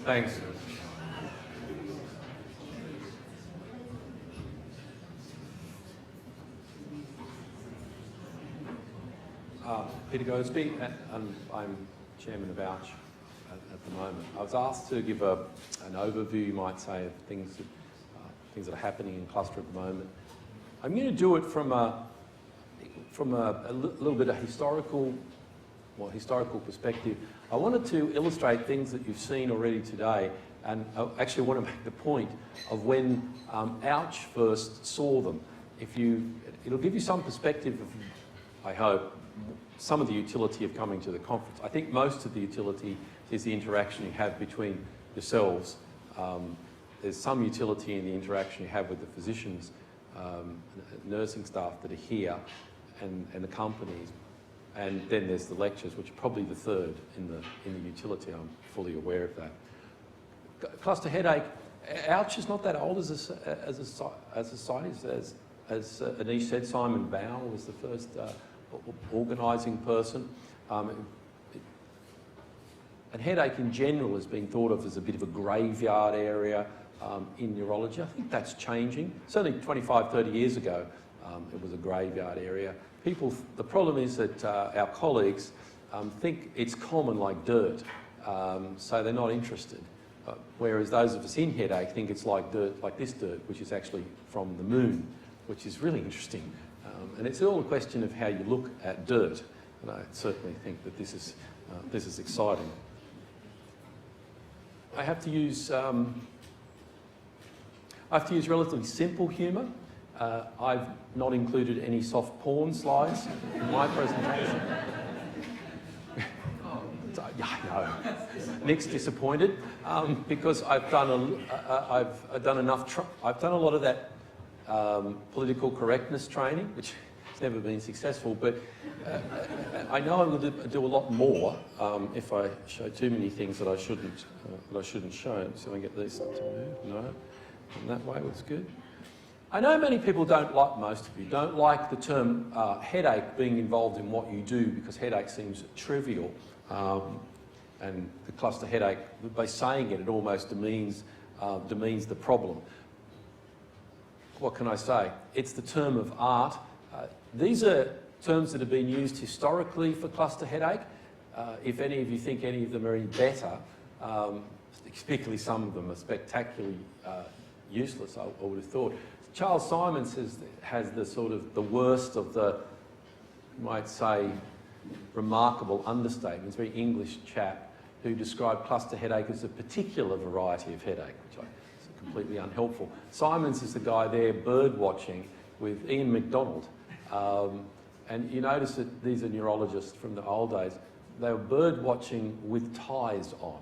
Thanks. Peter Goadsby, and I'm Chairman of Ouch at the moment. I was asked to give an overview, you might say, of things that are happening in Cluster at the moment. I'm going to do it from a little bit of historical perspective. I wanted to illustrate things that you've seen already today, and I actually want to make the point of when Ouch first saw them. It'll give you some perspective of, I hope, some of the utility of coming to the conference. I think most of the utility is the interaction you have between yourselves. There's some utility in the interaction you have with the physicians, nursing staff that are here, and the companies. And then there's the lectures, which are probably the third in the utility. I'm fully aware of that. Cluster headache, Ouch is not that old as a society. As Anish said, Simon Bowell was the first organising person. And headache in general has been thought of as a bit of a graveyard area in neurology. I think that's changing. Certainly 25, 30 years ago, it was a graveyard area. The problem is that our colleagues think it's common like dirt, so they're not interested. Whereas those of us in headache think it's like dirt, like this dirt, which is actually from the moon, which is really interesting. And it's all a question of how you look at dirt. And I certainly think that this is exciting. I have to use relatively simple humour. I've not included any soft porn slides in my presentation. Yeah, I know. Nick's disappointed because I've done a lot of that political correctness training, which has never been successful. But I know I'm going to do a lot more if I show too many things that I shouldn't show. So I get these to move. No, and that way looks good. I know many people most of you don't like the term headache being involved in what you do, because headache seems trivial. And the cluster headache, by saying it almost demeans the problem. What can I say? It's the term of art. These are terms that have been used historically for cluster headache. If any of you think any of them are any better, particularly some of them are spectacularly useless, I would have thought. Charles Simons has the sort of the worst of the, you might say, remarkable understatements. Very English chap who described cluster headache as a particular variety of headache, which is completely unhelpful. Simons is the guy there bird watching with Ian MacDonald. And you notice that these are neurologists from the old days. They were bird watching with ties on,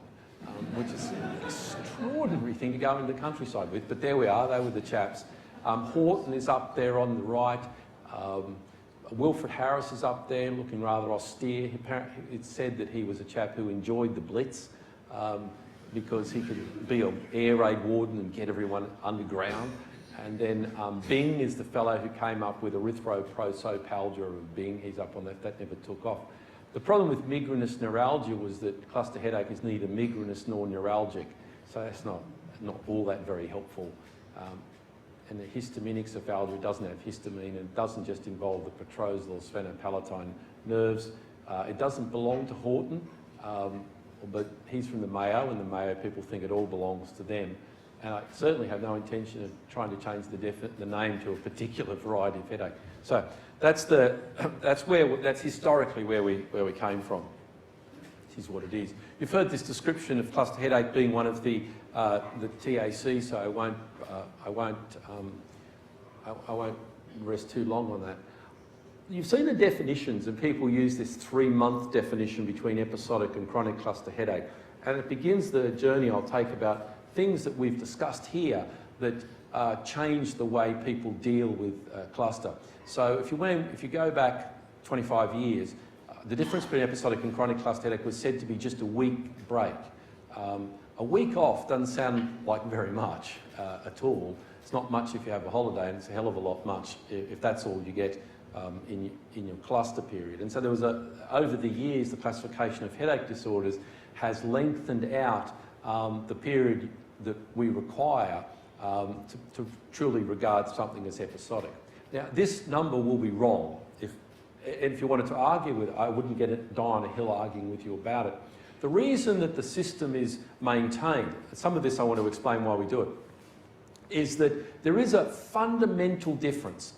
which is an extraordinary thing to go into the countryside with. But there we are, they were the chaps. Horton is up there on the right. Wilfred Harris is up there looking rather austere. It's said that he was a chap who enjoyed the Blitz because he could be an air raid warden and get everyone underground. And then Bing is the fellow who came up with erythroprosopalgia of Bing. He's up on that. That never took off. The problem with migrainous neuralgia was that cluster headache is neither migrainous nor neuralgic. So that's not all that very helpful. And the histaminic cephalgia doesn't have histamine, and it doesn't just involve the petrosal or sphenopalatine nerves. It doesn't belong to Horton, but he's from the Mayo, and the Mayo people think it all belongs to them. And I certainly have no intention of trying to change the name to a particular variety of headache. So that's historically where we came from. This is what it is. You've heard this description of cluster headache being one of the TAC, so I won't rest too long on that. You've seen the definitions, and people use this 3-month definition between episodic and chronic cluster headache, and it begins the journey I'll take about things that we've discussed here that change the way people deal with cluster. So if you go back 25 years, the difference between episodic and chronic cluster headache was said to be just a week break. A week off doesn't sound like very much at all. It's not much if you have a holiday, and it's a hell of a lot much if that's all you get in your cluster period. And so there was over the years, the classification of headache disorders has lengthened out the period that we require to truly regard something as episodic. Now, this number will be wrong. If you wanted to argue with it, I wouldn't die on a hill arguing with you about it. The reason that the system is maintained, some of this I want to explain why we do it, is that there is a fundamental difference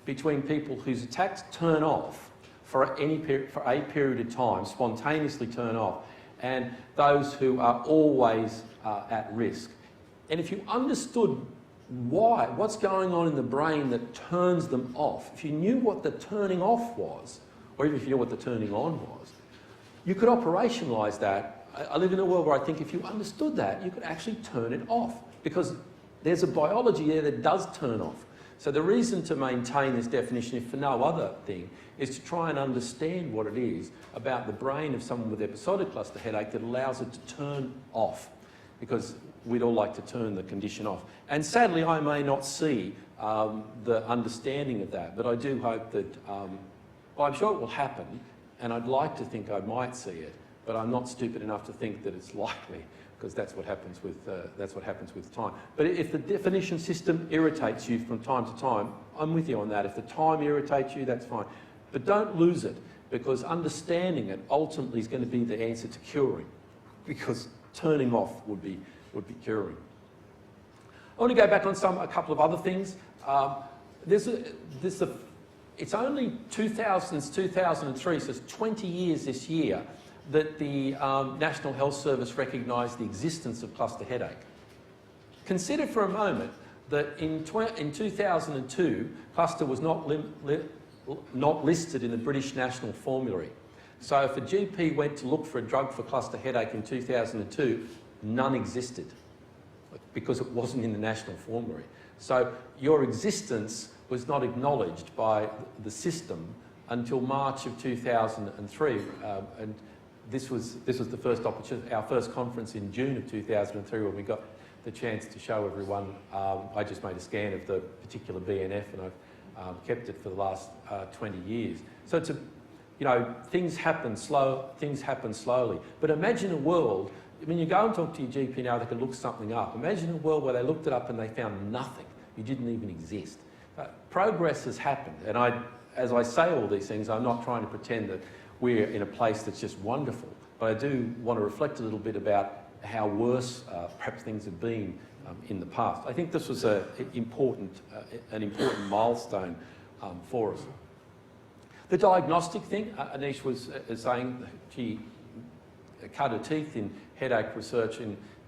between people whose attacks turn off for a period of time, spontaneously turn off, and those who are always at risk. And if you understood what's going on in the brain that turns them off, if you knew what the turning off was, or even if you knew what the turning on was, you could operationalise that. I live in a world where I think if you understood that, you could actually turn it off, because there's a biology there that does turn off. So the reason to maintain this definition, if for no other thing, is to try and understand what it is about the brain of someone with episodic cluster headache that allows it to turn off, because we'd all like to turn the condition off. And sadly, I may not see the understanding of that, but I do hope that, well, I'm sure it will happen, and I'd like to think I might see it, but I'm not stupid enough to think that it's likely, because that's what happens with time. But if the definition system irritates you from time to time, I'm with you on that. If the time irritates you, that's fine. But don't lose it, because understanding it ultimately is going to be the answer to curing, because turning off would be curing. I want to go back on a couple of other things. It's only 2003, so it's 20 years this year, that the National Health Service recognised the existence of cluster headache. Consider for a moment that in 2002, cluster was not listed in the British National Formulary. So if a GP went to look for a drug for cluster headache in 2002, none existed, because it wasn't in the National Formulary. So your existence was not acknowledged by the system until March of 2003, and this was the first opportunity, our first conference in June of 2003, when we got the chance to show everyone. I just made a scan of the particular BNF, and I've kept it for the last 20 years. So it's things happen slowly. But imagine a world, when you go and talk to your GP now, they can look something up. Imagine a world where they looked it up and they found nothing. You didn't even exist. Progress has happened, and as I say all these things, I'm not trying to pretend that we're in a place that's just wonderful, but I do want to reflect a little bit about how worse perhaps things have been in the past. I think this was an important milestone for us. The diagnostic thing, Anish was saying she cut her teeth in headache research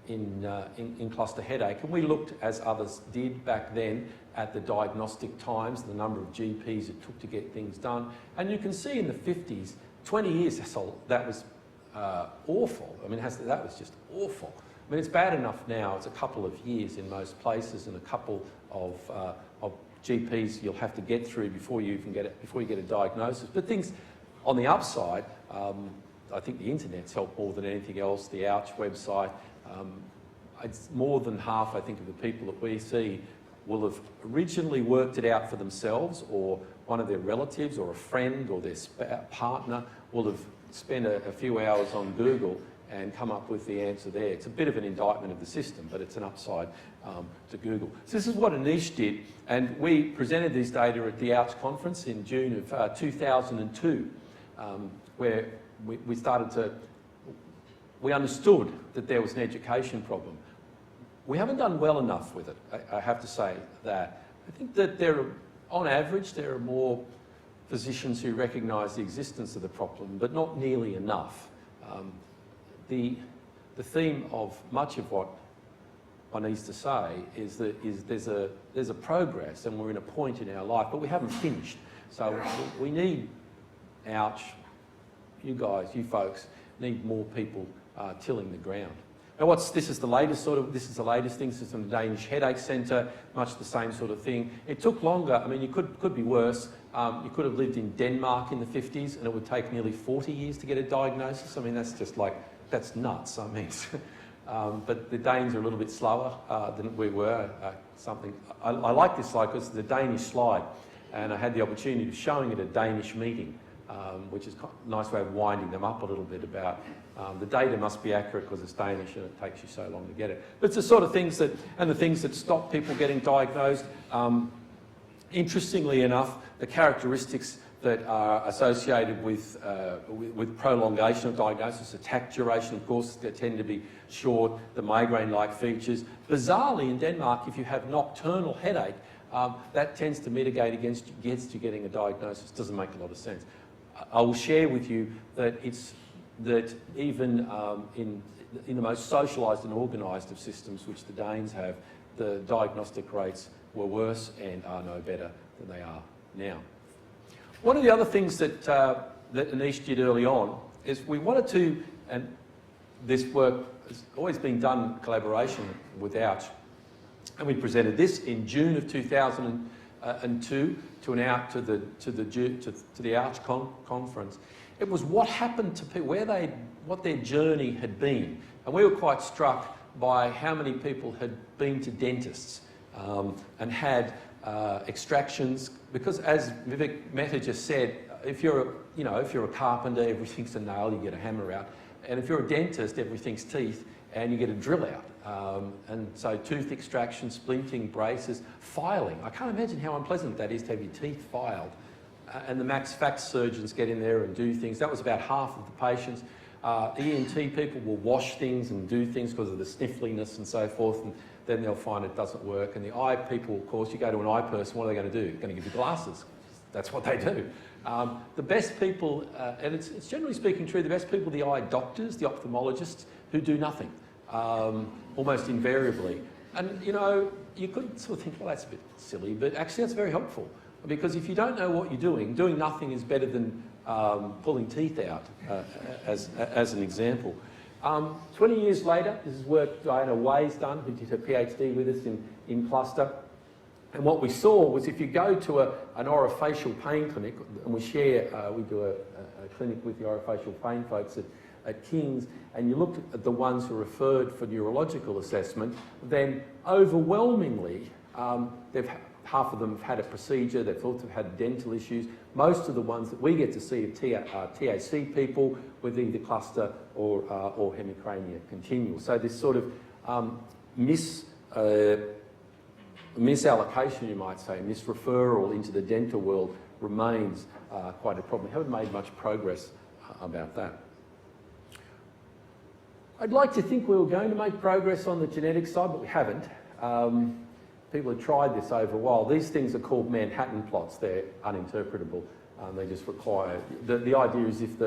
in cluster headache, and we looked, as others did back then, at the diagnostic times, the number of GPs it took to get things done. And you can see in the 50s, 20 years, that was awful. I mean, that was just awful. I mean, it's bad enough now. It's a couple of years in most places, and a couple of GPs you'll have to get through before you get a diagnosis. But things on the upside, I think the internet's helped more than anything else. The Ouch website, it's more than half, I think, of the people that we see will have originally worked it out for themselves, or one of their relatives or a friend or their partner will have spent a few hours on Google and come up with the answer there. It's a bit of an indictment of the system, but it's an upside to Google. So this is what Anish did, and we presented these data at the Ouch conference in June of 2002, where we understood that there was an education problem. We haven't done well enough with it, I have to say that. I think that on average, there are more physicians who recognise the existence of the problem, but not nearly enough. The theme of much of what one needs to say is that there's a progress, and we're in a point in our life, but we haven't finished. So we need, Ouch, you guys, you folks, need more people tilling the ground. Now this is the latest thing. This is from the Danish Headache Centre, much the same sort of thing. It took longer. I mean, you could be worse. You could have lived in Denmark in the 50s, and it would take nearly 40 years to get a diagnosis. I mean, that's just that's nuts. I mean, but the Danes are a little bit slower than we were. I like this slide because it's the Danish slide, and I had the opportunity of showing it at a Danish meeting which is a nice way of winding them up a little bit about the data must be accurate because it's Danish and it takes you so long to get it. But it's the sort of things that, and the things that stop people getting diagnosed. Interestingly enough, the characteristics that are associated with prolongation of diagnosis, attack duration, of course, they tend to be short, the migraine-like features. Bizarrely, in Denmark, if you have nocturnal headache, that tends to mitigate against you getting a diagnosis. Doesn't make a lot of sense. I will share with you that even in the most socialised and organised of systems, which the Danes have, the diagnostic rates were worse and are no better than they are now. One of the other things that Anish did early on is we wanted to, and this work has always been done in collaboration with Ouch, and we presented this in June of 2002 to the Ouch conference. It was what happened to people, what their journey had been, and we were quite struck by how many people had been to dentists and had extractions, because as Vivek Mehta just said, if you're a carpenter, everything's a nail, you get a hammer out, and if you're a dentist, everything's teeth, and you get a drill out. And so tooth extraction, splinting, braces, filing. I can't imagine how unpleasant that is to have your teeth filed. And the max fax surgeons get in there and do things. That was about half of the patients. ENT people will wash things and do things because of the sniffliness and so forth, and then they'll find it doesn't work. And the eye people, of course, you go to an eye person, what are they going to do? They're going to give you glasses. That's what they do. The best people, and it's generally speaking true, the best people are the eye doctors, the ophthalmologists, who do nothing, almost invariably. And, you could sort of think, well, that's a bit silly, but actually that's very helpful. Because if you don't know what you're doing nothing is better than pulling teeth out, as an example. 20 years later, this is work Diana Way's done, who did her PhD with us in cluster. And what we saw was if you go to an orofacial pain clinic, and we do a clinic with the orofacial pain folks at King's, and you looked at the ones who referred for neurological assessment, then overwhelmingly, half of them have had a procedure, they've also had dental issues. Most of the ones that we get to see are TAC people with either cluster or hemicrania continual. So this sort of misallocation, you might say, misreferral into the dental world remains quite a problem. We haven't made much progress about that. I'd like to think we were going to make progress on the genetic side, but we haven't. People have tried this over a while. These things are called Manhattan plots. They're uninterpretable. They just require... The idea is if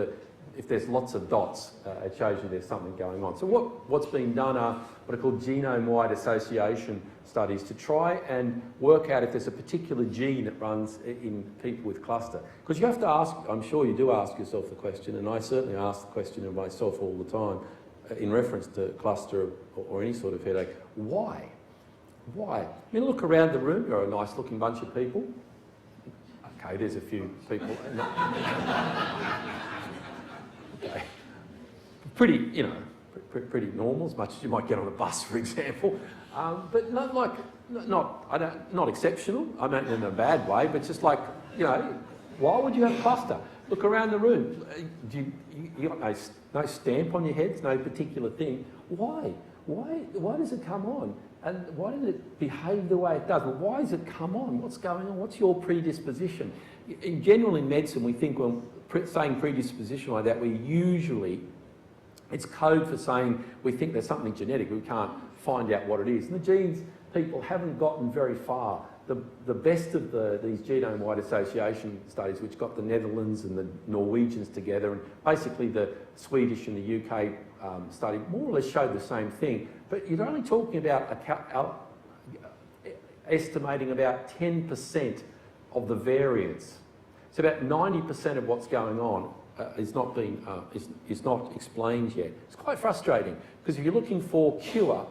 there's lots of dots, it shows you there's something going on. So what's been done are what are called genome-wide association studies to try and work out if there's a particular gene that runs in people with cluster. Because you have to ask, I'm sure you do ask yourself the question, and I certainly ask the question of myself all the time in reference to cluster or any sort of headache. Why? Why? I mean, look around the room. You're a nice-looking bunch of people. Okay, there's a few people. Okay, pretty normal, as much as you might get on a bus, for example. But not exceptional. I don't mean in a bad way, but just like, why would you have cluster? Look around the room. You got no stamp on your heads, no particular thing. Why? Why does it come on? And why does it behave the way it does? Well, why does it come on? What's going on? What's your predisposition? In general, in medicine, we think when saying predisposition like that, it's code for saying we think there's something genetic. We can't find out what it is. And the genes, people haven't gotten very far. The best of these genome-wide association studies, which got the Netherlands and the Norwegians together, and basically the Swedish and the UK study, more or less showed the same thing. But you're only talking about estimating about 10% of the variance. So about 90% of what's going on is not explained yet. It's quite frustrating because if you're looking for cure,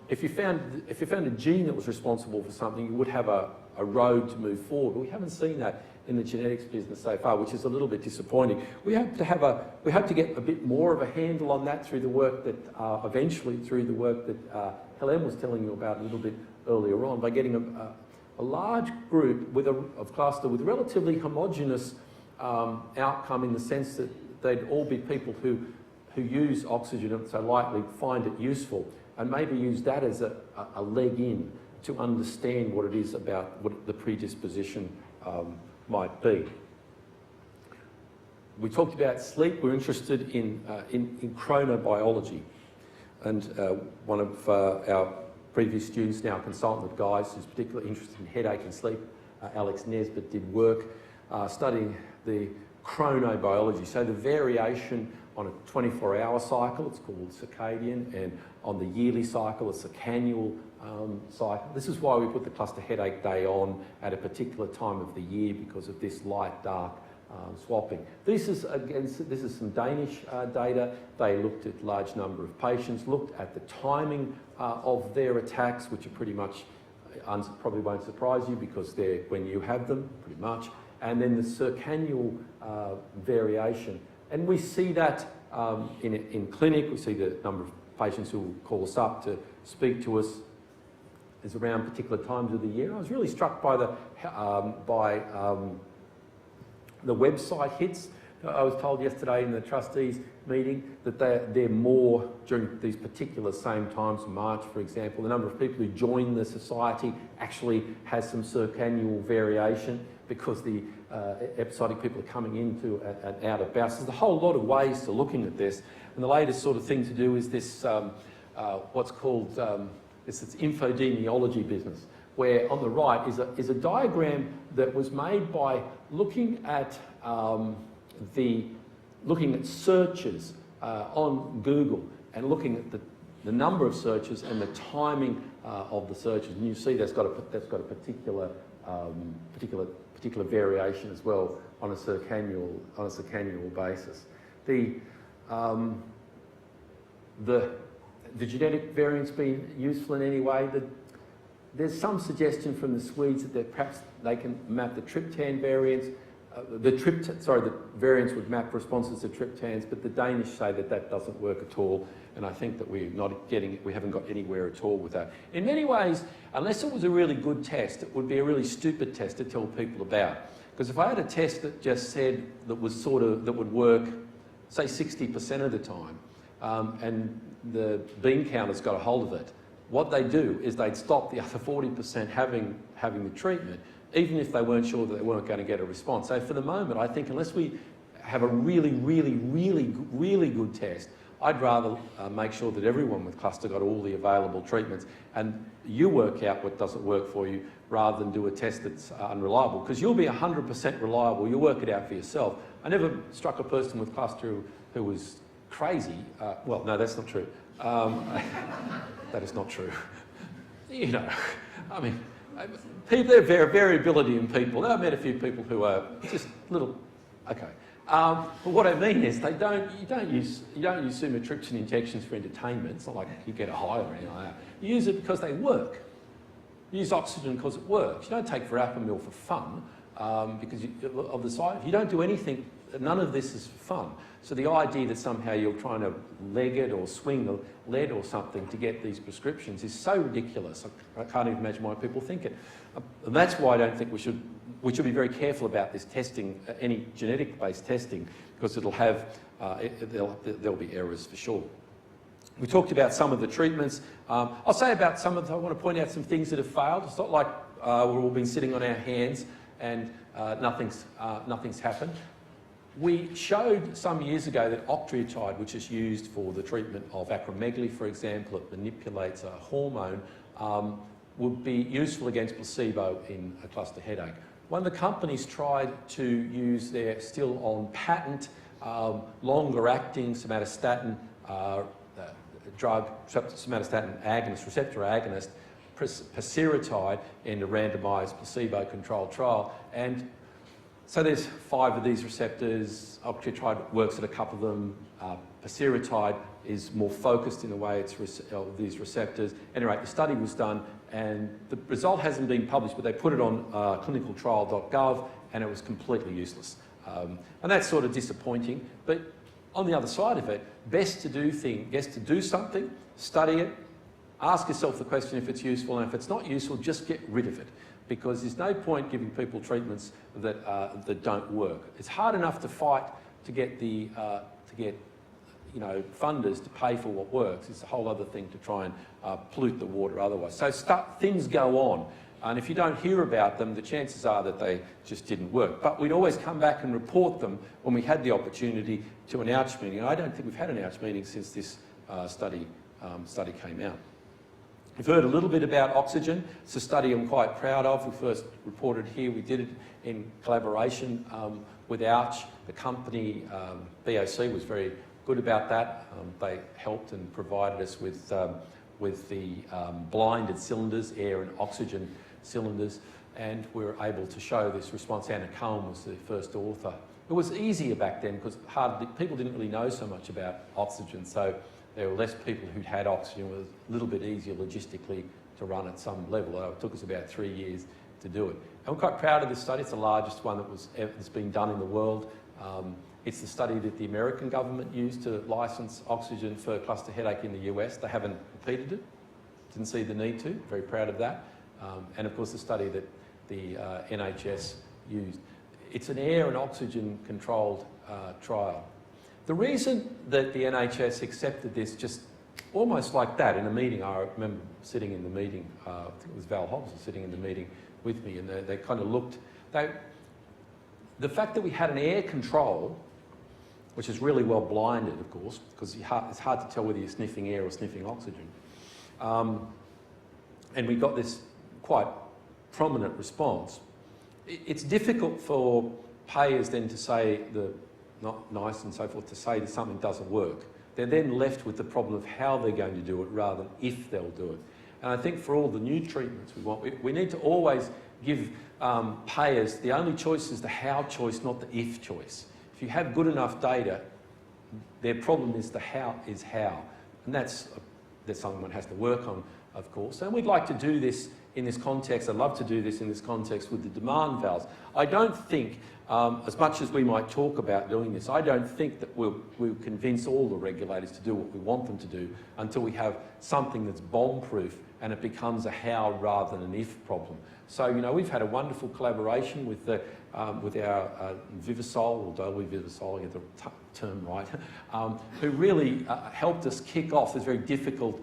if you found a gene that was responsible for something, you would have a road to move forward. But we haven't seen that in the genetics business so far, which is a little bit disappointing. We hope to get a bit more of a handle on that through the work that eventually through the work that Helen was telling you about a little bit earlier on, by getting a large group of cluster with relatively homogeneous outcome in the sense that they'd all be people who use oxygen and so likely find it useful and maybe use that as a leg in to understand what it is about what the predisposition might be. We talked about sleep. We're interested in chronobiology. And one of our previous students, now a consultant with Guy's, who's particularly interested in headache and sleep, Alex Nesbitt, did work studying the chronobiology, so the variation on a 24-hour cycle, it's called circadian, and on the yearly cycle, a circannual cycle. This is why we put the cluster headache day on at a particular time of the year, because of this light-dark swapping. This is some Danish data. They looked at a large number of patients, looked at the timing of their attacks, which are pretty much, probably won't surprise you because they're when you have them, pretty much, and then the circannual variation. And we see that in clinic. We see the number of patients who will call us up to speak to us is around particular times of the year. I was really struck by the website hits. I was told yesterday in the trustees meeting that they're more during these particular same times, March for example. The number of people who join the society actually has some circannual variation because the episodic people are coming into and out of bouts. There's a whole lot of ways to looking at this, and the latest sort of thing to do is this what's called this infodemiology business, where on the right is a diagram that was made by looking at searches on Google and looking at the number of searches and the timing of the searches. And you see that's got a particular variation as well on a circannual basis. The genetic variance being useful in any way? There's some suggestion from the Swedes that perhaps they can map the tryptan variants. The variants would map responses to triptans, but the Danish say that doesn't work at all, and I think that we haven't got anywhere at all with that. In many ways, unless it was a really good test, it would be a really stupid test to tell people about. Because if I had a test that just said that would work, say 60% of the time, and the bean counters got a hold of it, what they do is they'd stop the other 40% having the treatment, even if they weren't sure that they weren't going to get a response. So for the moment, I think unless we have a really good test, I'd rather make sure that everyone with cluster got all the available treatments, and you work out what doesn't work for you rather than do a test that's unreliable, because you'll be 100% reliable. You'll work it out for yourself. I never struck a person with cluster who was crazy. Well, no, that's not true. That is not true. You know, I mean, there's variability in people. I've met a few people who are just little, okay. But what I mean is you don't use sumatriptan injections for entertainment. It's not like you get a high or anything like that. You use it because they work. You use oxygen because it works. You don't take verapamil for fun because of the side. If you don't do anything, none of this is fun. So the idea that somehow you're trying to leg it or swing the lead or something to get these prescriptions is so ridiculous. I can't even imagine why people think it. And that's why I don't think we should be very careful about this testing, any genetic-based testing, because it'll have, there'll be errors for sure. We talked about some of the treatments. I'll say about some of them, I want to point out some things that have failed. It's not like we've all been sitting on our hands and nothing's happened. We showed some years ago that octreotide, which is used for the treatment of acromegaly, for example, it manipulates a hormone, would be useful against placebo in a cluster headache. One of the companies tried to use their still on patent, longer acting somatostatin drug, somatostatin agonist, receptor agonist, pasireotide, in a randomised placebo-controlled trial. And so there's 5 of these receptors. Octreotide works at a couple of them. Pasireotide is more focused in the way it's of these receptors. Anyway, the study was done, and the result hasn't been published, but they put it on clinicaltrial.gov, and it was completely useless. And that's sort of disappointing. But on the other side of it, best to do something, study it, ask yourself the question if it's useful, and if it's not useful, just get rid of it. because there's no point giving people treatments that, that don't work. It's hard enough to fight to get the funders to pay for what works. It's a whole other thing to try and pollute the water otherwise. So things go on, and if you don't hear about them, the chances are that they just didn't work. But we'd always come back and report them when we had the opportunity to an ouch meeting. And I don't think we've had an ouch meeting since this study came out. We've heard a little bit about oxygen. It's a study I'm quite proud of. We first reported here. We did it in collaboration with Ouch. The company, BOC, was very good about that. They helped and provided us with the blinded cylinders, air and oxygen cylinders, and we were able to show this response. Anna Cohen was the first author. It was easier back then because people didn't really know so much about oxygen, so there were less people who'd had oxygen. It was a little bit easier logistically to run at some level. It took us about 3 years to do it. And we're quite proud of this study. It's the largest one that's been done in the world. It's the study that the American government used to license oxygen for cluster headache in the US. They haven't repeated it. Didn't see the need to. Very proud of that. And of course the study that the NHS used. It's an air and oxygen controlled trial. The reason that the NHS accepted this just almost like that in a meeting, I remember sitting in the meeting, I think it was Val Hobbs was sitting in the meeting with me, and they kind of looked, the fact that we had an air control, which is really well blinded, of course, because it's hard to tell whether you're sniffing air or sniffing oxygen. And we got this quite prominent response. It's difficult for payers then to say, not nice and so forth, to say that something doesn't work. They're then left with the problem of how they're going to do it rather than if they'll do it. And I think for all the new treatments we want, we need to always give payers, the only choice is the how choice, not the if choice. If you have good enough data, their problem is the how is how. And that's something one has to work on, of course. And we'd like to do this in this context. I'd love to do this in this context with the demand valves. I don't think, as much as we might talk about doing this, I don't think that we'll convince all the regulators to do what we want them to do until we have something that's bomb-proof and it becomes a how rather than an if problem. So, you know, we've had a wonderful collaboration with our Vivisol, or Dolby Vivisol, I get the term right, who really helped us kick off this very difficult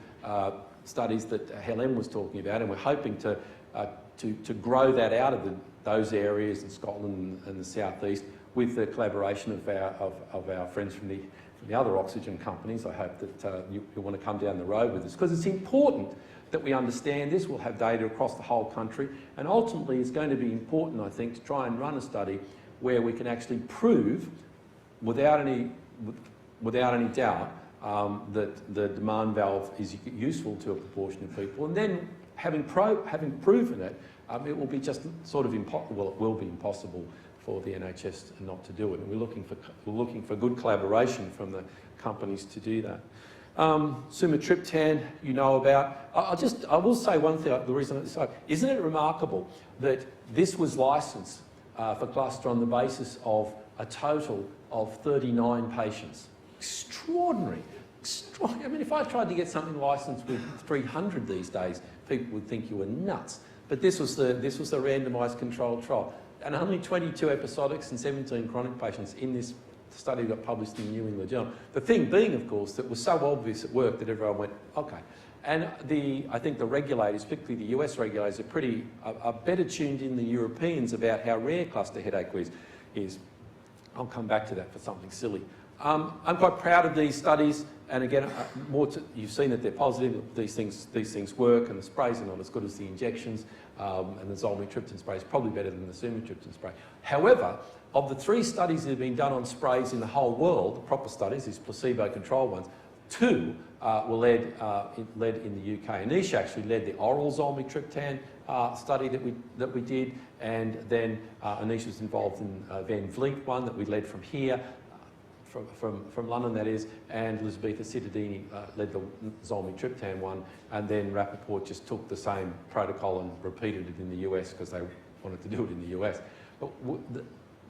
studies that Helen was talking about, and we're hoping to grow that out of those areas in Scotland and the southeast with the collaboration of our friends from the other oxygen companies. I hope that you want to come down the road with us, because it's important that we understand this. We'll have data across the whole country, and ultimately it's going to be important, I think, to try and run a study where we can actually prove without any doubt that the demand valve is useful to a proportion of people, and then having proven it, it will be just sort of impossible. It will be impossible for the NHS not to do it, and we're looking for good collaboration from the companies to do that. Sumatriptan, you know about. I will say one thing. The reason, isn't it remarkable that this was licensed for cluster on the basis of a total of 39 patients? Extraordinary. I mean, if I tried to get something licensed with 300 these days, people would think you were nuts. But this was the randomised controlled trial, and only 22 episodics and 17 chronic patients in this study got published in the New England Journal. The thing being, of course, that was so obvious at work that everyone went, okay. And I think the regulators, particularly the US regulators, are better tuned in than the Europeans about how rare cluster headache is. I'll come back to that for something silly. I'm quite proud of these studies, and again, you've seen that they're positive. These things work, and the sprays are not as good as the injections, and the zolmitriptan spray is probably better than the sumatriptan spray. However, of the 3 studies that have been done on sprays in the whole world, the proper studies, these placebo-controlled ones, 2 were led in the UK. Anish actually led the oral zolmitriptan study that we did, and then Anish was involved in Van Vliet one that we led from here. From London, that is, and Elisabetta Cittadini led the zolmitriptan one, and then Rappaport just took the same protocol and repeated it in the US because they wanted to do it in the US. But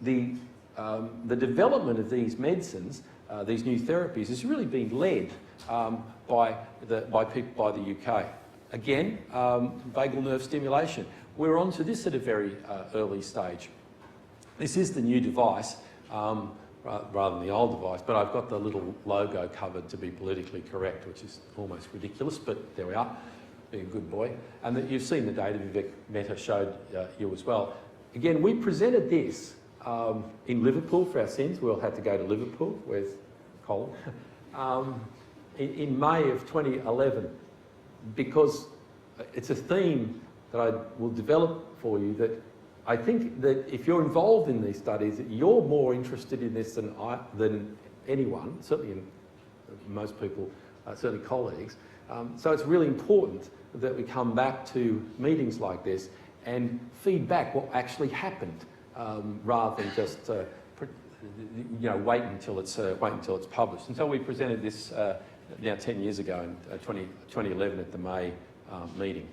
the development of these medicines, these new therapies, has really been led by the UK. Again, vagal nerve stimulation. we're on to this at a very early stage. This is the new device, rather than the old device, but I've got the little logo covered to be politically correct, which is almost ridiculous, but there we are, being a good boy. And that you've seen the data Vivek Mehta showed you as well. Again, we presented this in Liverpool for our sins. We all had to go to Liverpool. Where's Colin? In May of 2011, because it's a theme that I will develop for you, that I think that if you're involved in these studies, that you're more interested in this than anyone, certainly in most people, certainly colleagues. So it's really important that we come back to meetings like this and feed back what actually happened, rather than just wait until it's published. And so we presented this now 10 years ago in 2011 at the May meeting.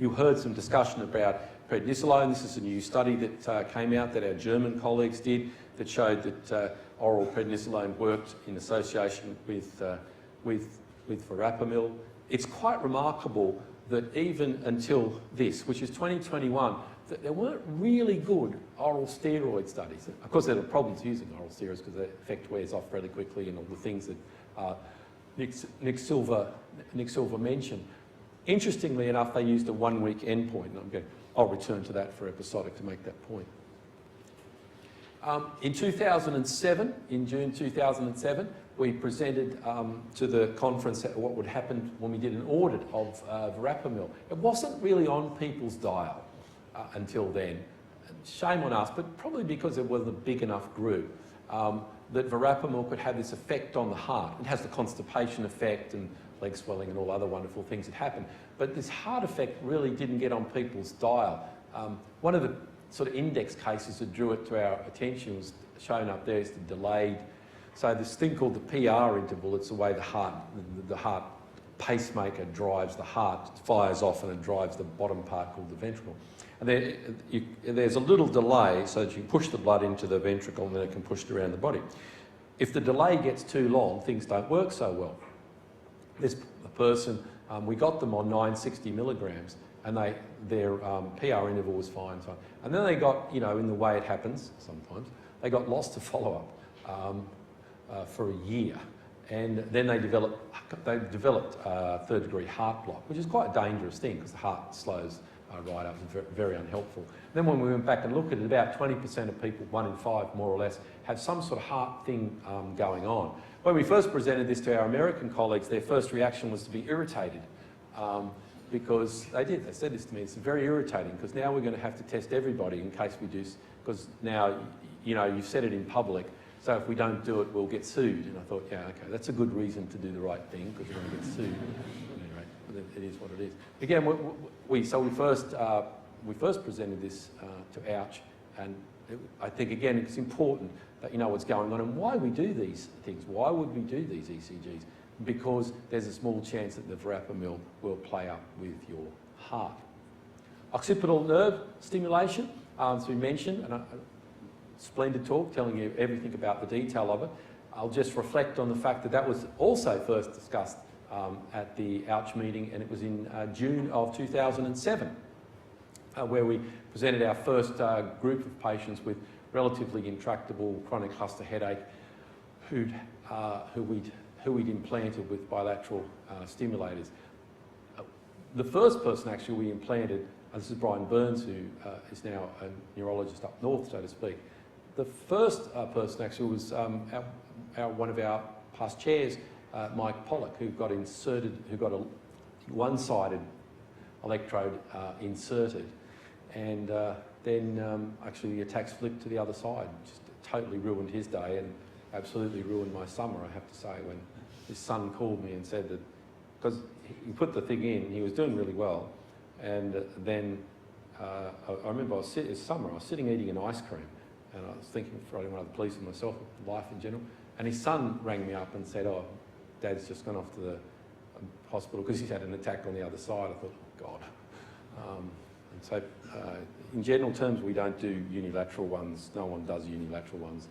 You heard some discussion about prednisolone. This is a new study that came out that our German colleagues did that showed that oral prednisolone worked in association with verapamil. It's quite remarkable that even until this, which is 2021, that there weren't really good oral steroid studies. Of course, there are problems using oral steroids because the effect wears off really quickly and all the things that Nick Silver mentioned. Interestingly enough, they used a 1-week endpoint, and I'll return to that for episodic to make that point. In 2007, in June 2007, we presented to the conference what would happen when we did an audit of verapamil. It wasn't really on people's dial until then. Shame on us, but probably because it was a big enough group that verapamil could have this effect on the heart. It has the constipation effect and leg swelling and all other wonderful things that happen. But this heart effect really didn't get on people's dial. One of the sort of index cases that drew it to our attention was shown up there is the delayed. So this thing called the PR interval, it's the way the heart pacemaker drives the heart, fires off and it drives the bottom part called the ventricle. And there's a little delay so that you push the blood into the ventricle and then it can push it around the body. If the delay gets too long, things don't work so well. This person, we got them on 960 milligrams and their PR interval was fine. And then they got, in the way it happens sometimes, they got lost to follow-up for a year. And then they developed third-degree heart block, which is quite a dangerous thing because the heart slows right up. It's very unhelpful. Then when we went back and looked at it, about 20% of people, 1 in 5 more or less, have some sort of heart thing going on. When we first presented this to our American colleagues, their first reaction was to be irritated because they said this to me, it's very irritating because now we're going to have to test everybody in case we do, because now, you've said it in public, so if we don't do it, we'll get sued. And I thought, yeah, okay, that's a good reason to do the right thing because we're going to get sued. Anyway, it is what it is. Again, we first presented this to Ouch, and I think, again, it's important that you know what's going on and why we do these things. Why would we do these ECGs? Because there's a small chance that the verapamil will play up with your heart. Occipital nerve stimulation, as we mentioned, and splendid talk telling you everything about the detail of it. I'll just reflect on the fact that that was also first discussed at the Ouch meeting, and it was in June of 2007, where we presented our first group of patients with relatively intractable chronic cluster headache who we'd implanted with bilateral stimulators. The first person actually we implanted, this is Brian Burns, who is now a neurologist up north, so to speak. The first person actually was one of our past chairs, Mike Pollock, who got a one-sided electrode inserted, and then actually the attacks flipped to the other side, just totally ruined his day and absolutely ruined my summer, I have to say, when his son called me and said that, because he put the thing in, he was doing really well, and then I remember it was summer, I was sitting eating an ice cream, and I was thinking of throwing one of the police and myself, life in general, and his son rang me up and said, oh, Dad's just gone off to the hospital because he's had an attack on the other side. I thought, oh, God. And so in general terms, we don't do unilateral ones. No one does unilateral ones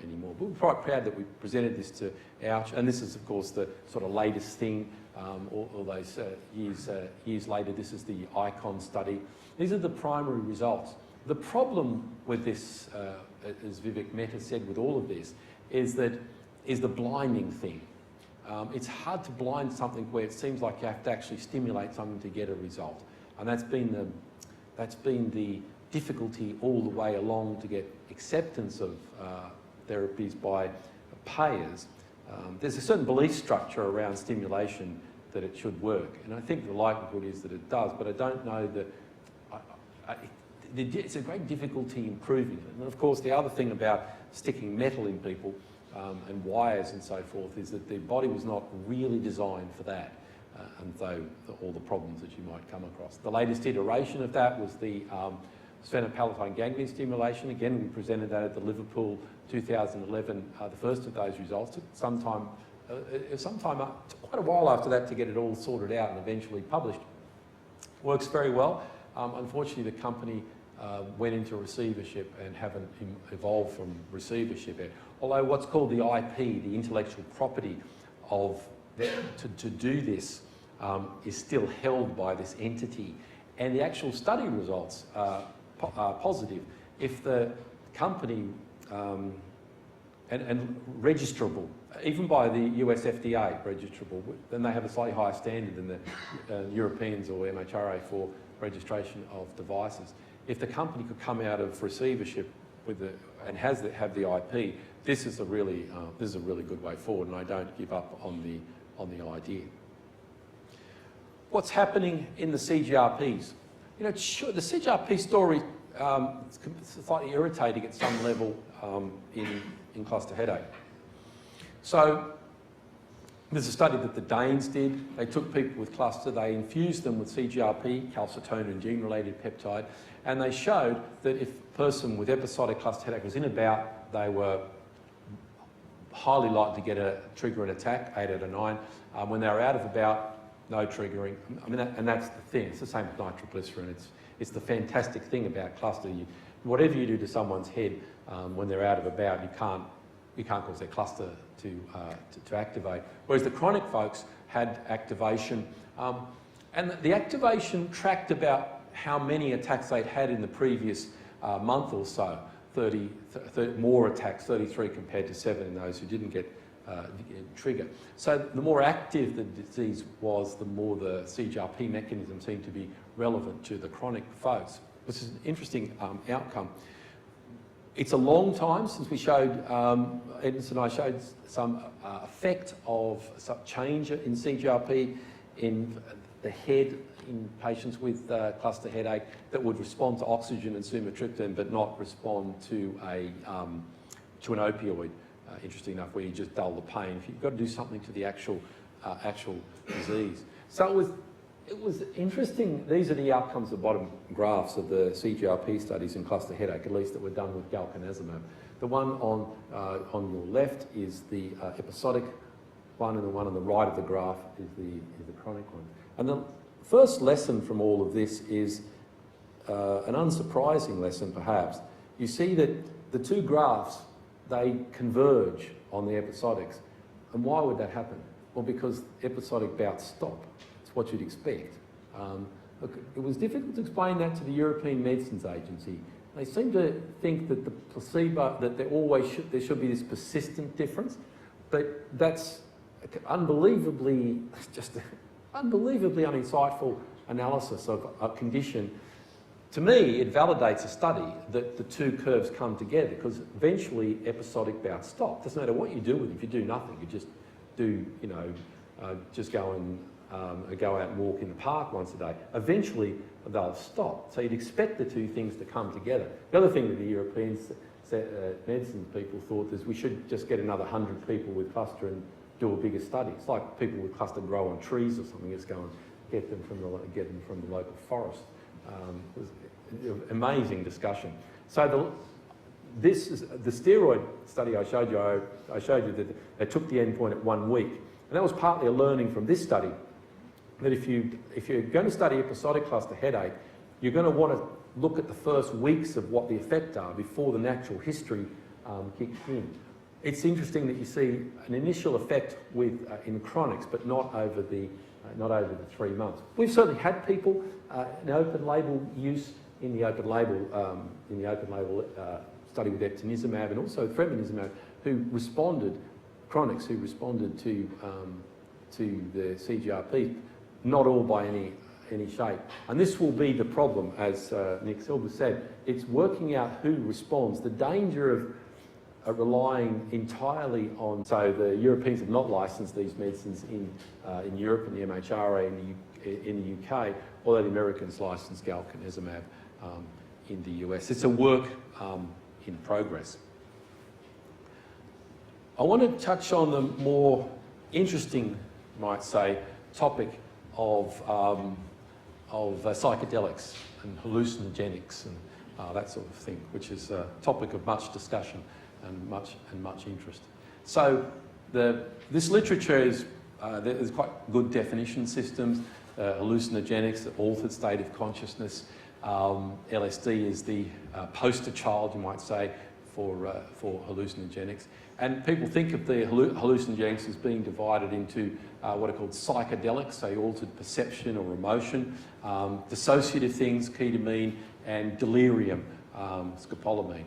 anymore. But we're quite proud that we presented this to Ouch, and this is, of course, the sort of latest thing. All those years later, this is the ICON study. These are the primary results. The problem with this, as Vivek Mehta said, with all of this, is the blinding thing. It's hard to blind something where it seems like you have to actually stimulate something to get a result, and that's been the difficulty all the way along to get acceptance of therapies by payers. There's a certain belief structure around stimulation that it should work, and I think the likelihood is that it does, but I don't know that. It's a great difficulty in proving it. And of course, the other thing about sticking metal in people and wires and so forth is that their body was not really designed for that, and so all the problems that you might come across. The latest iteration of that was the sphenopalatine ganglion stimulation. Again, we presented that at the Liverpool 2011, the first of those results. It took quite a while after that to get it all sorted out and eventually published. Works very well. Unfortunately, the company went into receivership and haven't evolved from receivership yet. Although what's called the IP, the intellectual property of to do this, is still held by this entity, and the actual study results are positive. If the company and registrable, even by the US FDA registrable, then they have a slightly higher standard than the Europeans or MHRA for registration of devices. If the company could come out of receivership with and have the IP, this is a really good way forward, and I don't give up on the idea. What's happening in the CGRPs? You know, sure, the CGRP story is slightly irritating at some level in cluster headache. So there's a study that the Danes did. They took people with cluster, they infused them with CGRP, calcitonin gene-related peptide, and they showed that if a person with episodic cluster headache was in a bout, they were highly likely to get a trigger an attack, 8 out of 9. When they were out of a bout, no triggering. I mean, and that's the thing. It's the same with nitroglycerin. It's the fantastic thing about cluster. Whatever you do to someone's head when they're out of a bout, you can't cause their cluster to activate. Whereas the chronic folks had activation, and the activation tracked about how many attacks they'd had in the previous month or so. 30 more attacks, 33 compared to 7 in those who didn't get trigger. So the more active the disease was, the more the CGRP mechanism seemed to be relevant to the chronic folks, which is an interesting outcome. It's a long time since we showed, Edmondson and I showed some effect of some change in CGRP in the head in patients with cluster headache that would respond to oxygen and sumatriptan but not respond to an opioid. Interesting enough, where you just dull the pain. You've got to do something to the actual disease. So it was interesting. These are the outcomes, the bottom graphs of the CGRP studies in cluster headache, at least that were done with galcanezumab. The one on your left is the episodic one, and the one on the right of the graph is the chronic one. And the first lesson from all of this is an unsurprising lesson, perhaps. You see that the two graphs, they converge on the episodics. And why would that happen? Well, because episodic bouts stop. It's what you'd expect. Look, it was difficult to explain that to the European Medicines Agency. They seem to think that the placebo, that there should be this persistent difference, but that's unbelievably uninsightful analysis of a condition. To me, it validates a study that the two curves come together, because eventually episodic bouts stop. Doesn't matter what you do with it. If you do nothing, you just do, just go out and walk in the park once a day. Eventually, they'll stop. So you'd expect the two things to come together. The other thing that the European medicine people thought is we should just get another 100 people with cluster and do a bigger study. It's like people with cluster grow on trees or something. Just go and get them from the local forest. It was an amazing discussion. So this is the steroid study I showed you. I showed you that they took the endpoint at 1 week, and that was partly a learning from this study. That if you're going to study episodic cluster headache, you're going to want to look at the first weeks of what the effects are before the natural history kicks in. It's interesting that you see an initial effect with in chronics, but not over the 3 months. We've certainly had people in open label use in the open label study with eptinizumab and also tremelimumab who responded, chronics who responded to the CGRP, not all by any shape. And this will be the problem, as Nick Silver said. It's working out who responds. The danger of relying entirely on, so the Europeans have not licensed these medicines in Europe and the MHRA in the UK, although the Americans licensed galcanezumab in the US. It's a work in progress. I want to touch on the more interesting, you might say, topic of psychedelics and hallucinogenics and that sort of thing, which is a topic of much discussion and much interest. So this literature is there's quite good definition systems. Hallucinogenics, the altered state of consciousness. LSD is the poster child, you might say, for hallucinogenics. And people think of the hallucinogenics as being divided into what are called psychedelics, so altered perception or emotion, dissociative things, ketamine, and delirium, scopolamine.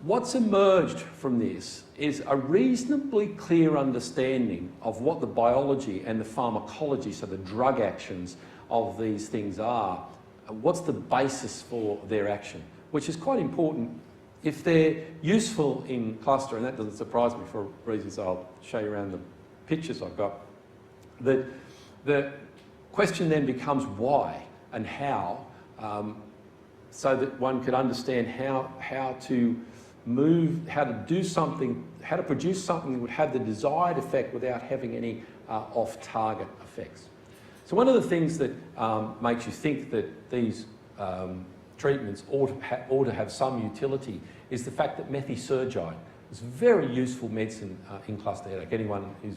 What's emerged from this is a reasonably clear understanding of what the biology and the pharmacology, so the drug actions of these things are. What's the basis for their action, which is quite important. If they're useful in cluster, and that doesn't surprise me for reasons I'll show you around the pictures I've got, the question then becomes why and how, so that one could understand how to move, how to do something, how to produce something that would have the desired effect without having any off-target effects. So one of the things that makes you think that these treatments ought to have some utility is the fact that methysergide is very useful medicine in cluster headache. Anyone who's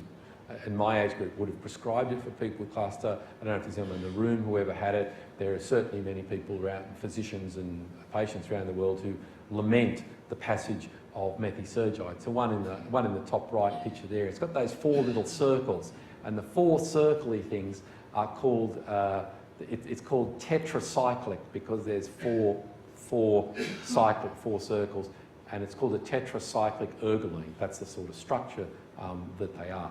in my age group would have prescribed it for people with cluster. I don't know if there's anyone in the room who ever had it. There are certainly many people around, physicians and patients around the world who lament the passage of methysergide. So one in the top right picture there, it's got those 4 little circles, and the 4 circly things are called, it's called tetracyclic because there's four circles, and it's called a tetracyclic ergoline. That's the sort of structure that they are.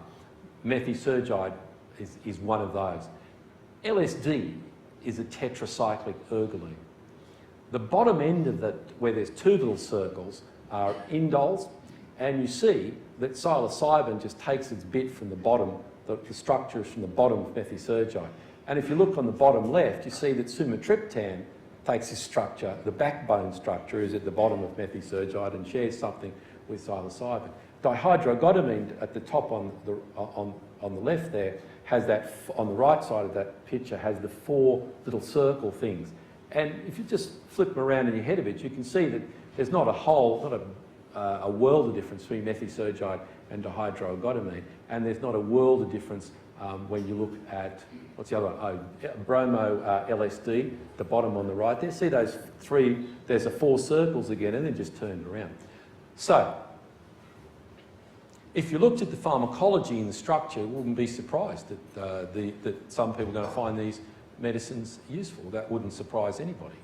Methysergide is one of those. LSD is a tetracyclic ergoline. The bottom end of that, where there's 2 little circles, are indoles, and you see that psilocybin just takes its bit from the bottom, the structure is from the bottom of methysergide. And if you look on the bottom left, you see that sumatriptan takes this structure, the backbone structure is at the bottom of methysergide and shares something with psilocybin. Dihydrogodamine at the top on the left there has that, on the right side of that picture, has the 4 little circle things. And if you just flip them around in your head a bit, you can see that there's not a world of difference between methysergide and dihydrogodamine, and there's not a world of difference when you look at, what's the other one? Oh, bromo LSD, the bottom on the right there. See those 3, there's a 4 circles again, and then just turn it around. So, if you looked at the pharmacology and the structure, you wouldn't be surprised that some people are going to find these medicines useful. That wouldn't surprise anybody.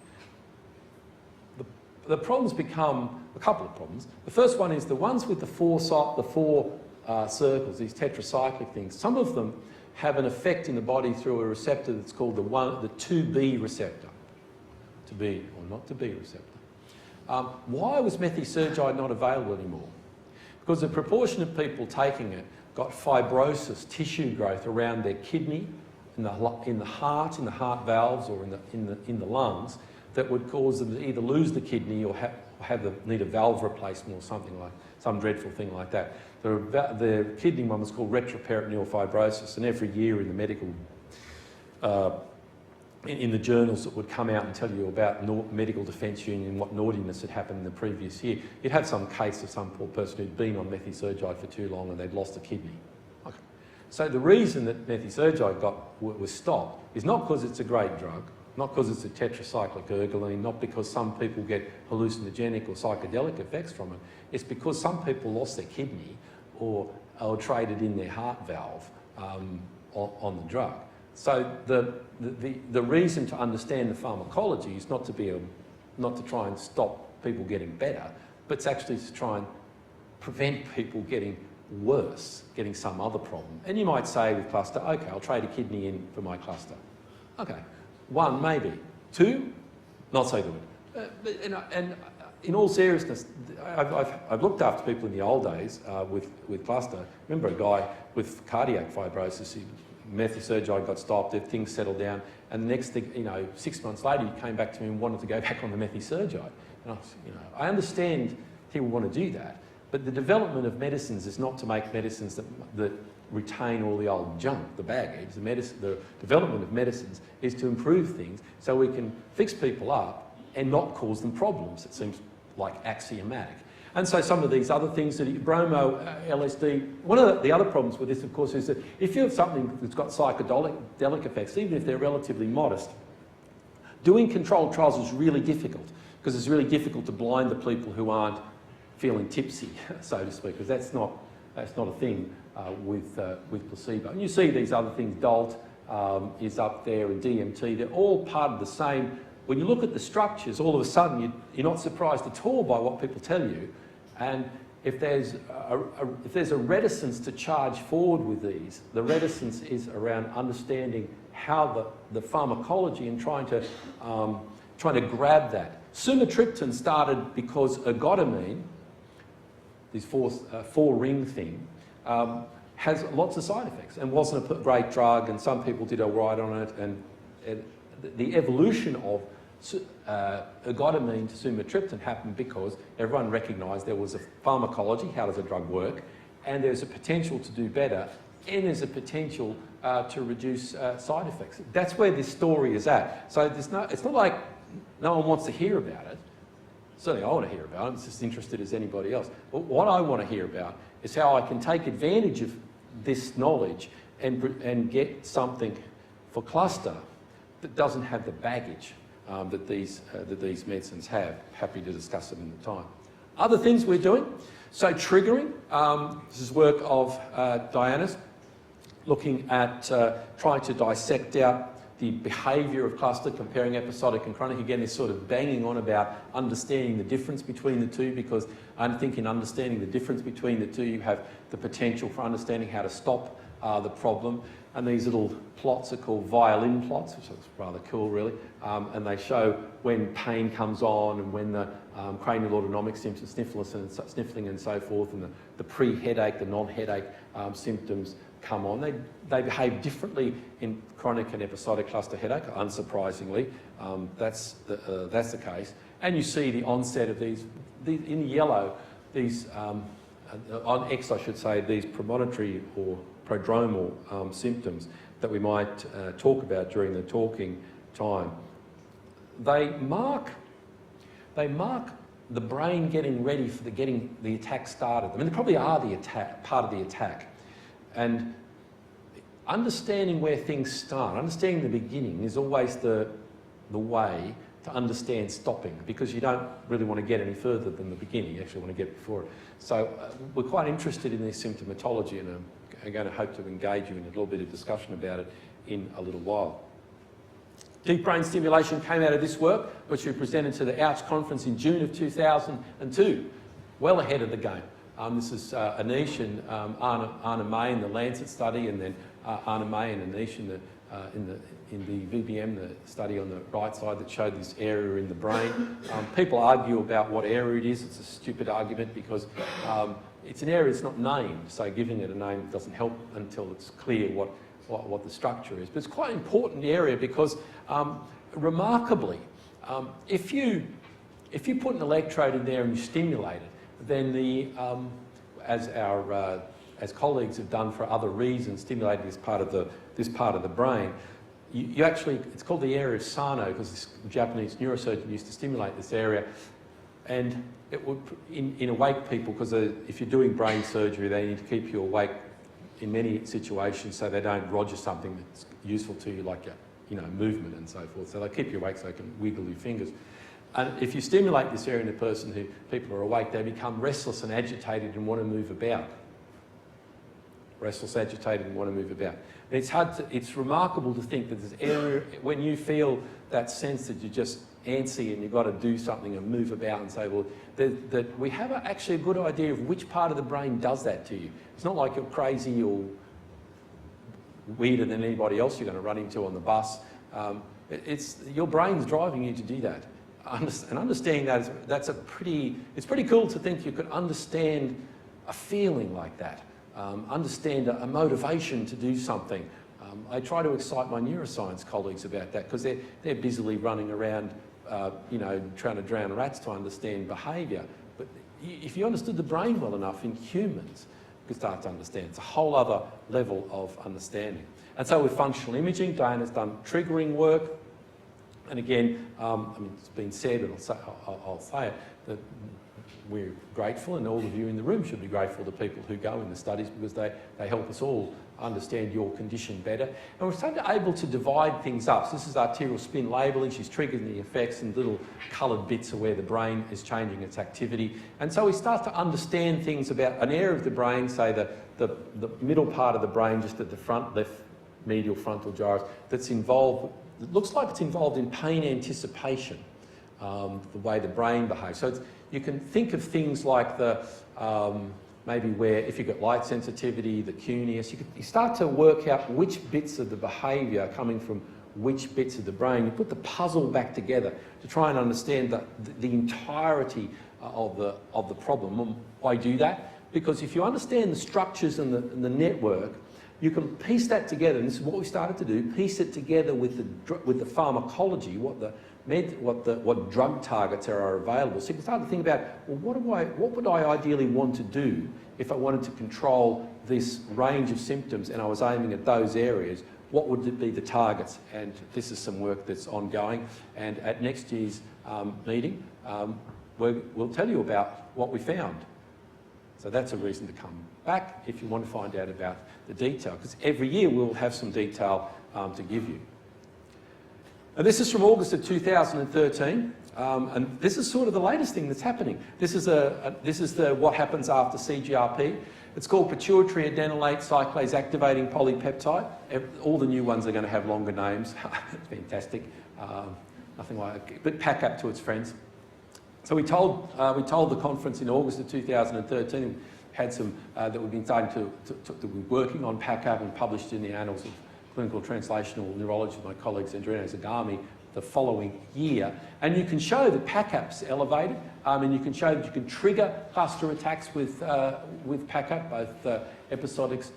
The problems become a couple of problems. The first one is the ones with the four circles, these tetracyclic things. Some of them have an effect in the body through a receptor that's called the 2B receptor, to be or not to be receptor. Why was methysergide not available anymore? Because a proportion of people taking it got fibrosis, tissue growth around their kidney, in the heart valves, or in the lungs, that would cause them to either lose the kidney or need a valve replacement or something like, some dreadful thing like that. The kidney one was called retroperitoneal fibrosis, and every year in the medical, in the journals that would come out and tell you about Medical Defence Union, what naughtiness had happened in the previous year, you'd have some case of some poor person who'd been on methysergide for too long and they'd lost a kidney. Okay. So the reason that methysergide was stopped is not because it's a great drug, Not because it's a tetracyclic ergoline, not because some people get hallucinogenic or psychedelic effects from it. It's because some people lost their kidney or traded in their heart valve on the drug. So the reason to understand the pharmacology is not to try and stop people getting better, but it's actually to try and prevent people getting worse, getting some other problem. And you might say with cluster, okay, I'll trade a kidney in for my cluster. Okay, 1 maybe, 2 not so good. And in all seriousness, I've looked after people in the old days with cluster. Remember a guy with cardiac fibrosis, methosurgery got stopped, things settled down, and the next thing, 6 months later, he came back to me and wanted to go back on the methosurgery. And I understand people want to do that, but the development of medicines is not to make medicines that retain all the old junk, the baggage. The development of medicines is to improve things so we can fix people up and not cause them problems. It seems like axiomatic. And so some of these other things, that bromo, LSD, one of the other problems with this, of course, is that if you have something that's got psychedelic effects, even if they're relatively modest, doing controlled trials is really difficult, because it's really difficult to blind the people who aren't feeling tipsy, so to speak, because that's not a thing with placebo. And you see these other things, DOLT is up there, and DMT, they're all part of the same. When you look at the structures, all of a sudden you're not surprised at all by what people tell you. And if there's a reticence to charge forward with these, the reticence is around understanding how the pharmacology and trying to grab that. Sumatriptan started because ergotamine, this four-ring thing, has lots of side effects and wasn't a great drug, and some people did all right on it. And the evolution of ergotamine to sumatriptan happened because everyone recognised there was a pharmacology, how does a drug work, and there's a potential to do better, and there's a potential to reduce side effects. That's where this story is at. So it's not like no one wants to hear about it. Certainly I want to hear about it, I'm just as interested as anybody else. But what I want to hear about is how I can take advantage of this knowledge and get something for cluster that doesn't have the baggage that these medicines have. Happy to discuss it in the time. Other things we're doing. So triggering, this is work of Diana's, looking at trying to dissect out the behaviour of cluster, comparing episodic and chronic. Again, this sort of banging on about understanding the difference between the two, because I think in understanding the difference between the two, you have the potential for understanding how to stop the problem. And these little plots are called violin plots, which is rather cool, really. And they show when pain comes on and when the cranial autonomic symptoms, sniffling and so forth, and the pre-headache, the non-headache symptoms come on. They behave differently in chronic and episodic cluster headache, unsurprisingly. That's the case. And you see the onset of these in yellow, these, on X I should say, these premonitory or prodromal symptoms that we might talk about during the talking time. They mark the brain getting ready for getting the attack started. I mean, they probably are part of the attack. And understanding where things start, understanding the beginning is always the way to understand stopping, because you don't really want to get any further than the beginning. You actually want to get before it. So we're quite interested in this symptomatology, and I'm going to hope to engage you in a little bit of discussion about it in a little while. Deep brain stimulation came out of this work, which we presented to the Ouch conference in June of 2002, well ahead of the game. This is Anish and Anna May in the Lancet study, and then Anna May and Anish in the VBM, the study on the right side that showed this area in the brain. People argue about what area it is. It's a stupid argument because it's an area that's not named, so giving it a name doesn't help until it's clear what the structure is. But it's quite an important area because, remarkably, if you put an electrode in there and you stimulate it, then as colleagues have done for other reasons, stimulating this part of the brain, you actually, it's called the area of Sano, because this Japanese neurosurgeon used to stimulate this area, and it would, in awake people, because if you're doing brain surgery, they need to keep you awake in many situations so they don't roger something that's useful to you, like movement and so forth. So they keep you awake so they can wiggle your fingers. And if you stimulate this area in a person who people are awake, they become restless and agitated and want to move about. Restless, agitated and want to move about. And it's remarkable to think that this area, when you feel that sense that you're just antsy and you've got to do something and move about and say, well, that we have actually a good idea of which part of the brain does that to you. It's not like you're crazy or weirder than anybody else you're going to run into on the bus. It's your brain's driving you to do that. And understanding that, it's pretty cool to think you could understand a feeling like that, understand a motivation to do something. I try to excite my neuroscience colleagues about that because they're busily running around, trying to drown rats to understand behaviour. But if you understood the brain well enough in humans, you could start to understand. It's a whole other level of understanding. And so with functional imaging, Diana's done triggering work. And again, it's been said, and I'll say it, that we're grateful, and all of you in the room should be grateful to people who go in the studies because they help us all understand your condition better. And we're starting to able to divide things up. So this is arterial spin labelling. She's triggering the effects, and little coloured bits of where the brain is changing its activity. And so we start to understand things about an area of the brain, say the middle part of the brain, just at the front left medial frontal gyrus, that's involved. It looks like it's involved in pain anticipation, the way the brain behaves. So you can think of things like maybe where if you've got light sensitivity, the cuneus, you start to work out which bits of the behaviour are coming from which bits of the brain. You put the puzzle back together to try and understand the entirety of the problem. And why do that? Because if you understand the structures and the network, you can piece that together, and this is what we started to do, piece it together with the pharmacology, what drug targets are available. So you can start to think about, well, what would I ideally want to do if I wanted to control this range of symptoms and I was aiming at those areas? What would be the targets? And this is some work that's ongoing. And at next year's meeting, we'll tell you about what we found. So that's a reason to come back if you want to find out about the detail, because every year we'll have some detail to give you. And this is from August of 2013, and this is sort of the latest thing that's happening. This is what happens after CGRP. It's called pituitary adenylate cyclase activating polypeptide. All the new ones are going to have longer names. It's fantastic. Nothing like it, but pack up to its friends. So we told the conference in August of 2013, had some that we've been starting to be working on PACAP and published in the Annals of Clinical Translational Neurology with my colleague Andrea Zagami the following year. And you can show that PACAP's elevated, and you can show that you can trigger cluster attacks with PACAP, both episodics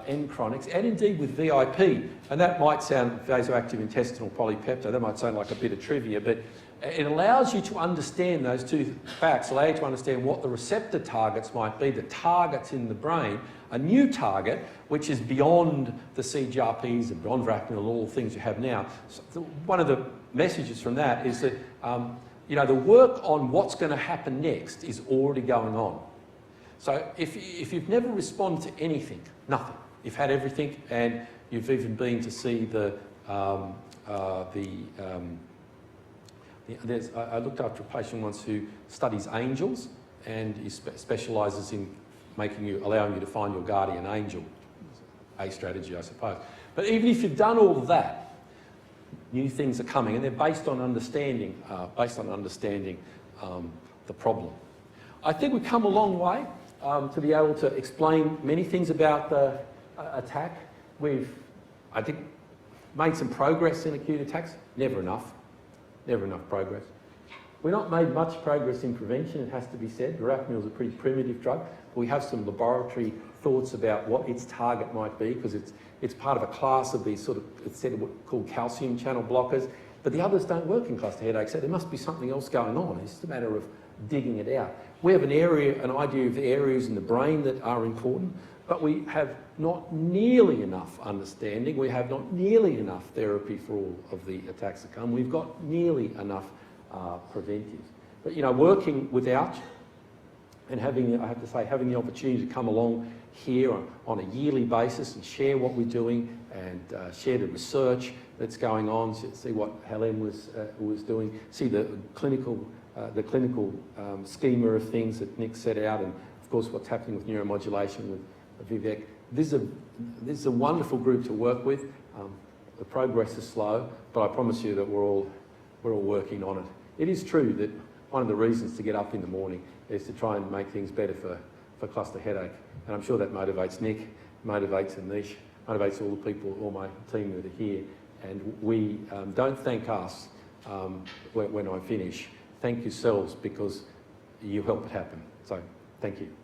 and chronics, and indeed with VIP. And that might sound vasoactive intestinal polypeptide, that might sound like a bit of trivia, but it allows you to understand those two facts, allow you to understand what the receptor targets might be, the targets in the brain, a new target, which is beyond the CGRPs and beyond verapamil, all the things you have now. So one of the messages from that is that the work on what's going to happen next is already going on. So if you've never responded to anything, nothing, you've had everything, and you've even been to see I looked after a patient once who studies angels, and he specialises in allowing you to find your guardian angel. A strategy, I suppose. But even if you've done all of that, new things are coming, and they're based on understanding the problem. I think we've come a long way to be able to explain many things about the attack. We've, I think, made some progress in acute attacks. Never enough progress. We've not made much progress in prevention, it has to be said. Verapamil is a pretty primitive drug, but we have some laboratory thoughts about what its target might be, because it's part of a class of these it's called calcium channel blockers, but the others don't work in cluster headaches, so there must be something else going on. It's just a matter of digging it out. We have an idea of the areas in the brain that are important, but we have not nearly enough understanding. We have not nearly enough therapy for all of the attacks that come. We've got nearly enough preventives. But working without and having the opportunity to come along here on a yearly basis and share what we're doing and share the research that's going on, see what Helen was doing, see the clinical schema of things that Nick set out, and of course what's happening with neuromodulation with Vivek. This is a wonderful group to work with. The progress is slow, but I promise you that we're all working on it. It is true that one of the reasons to get up in the morning is to try and make things better for cluster headache, and I'm sure that motivates Nick, motivates Anish, motivates all the people, all my team that are here. And we don't thank us when I finish. Thank yourselves, because you help it happen. So thank you.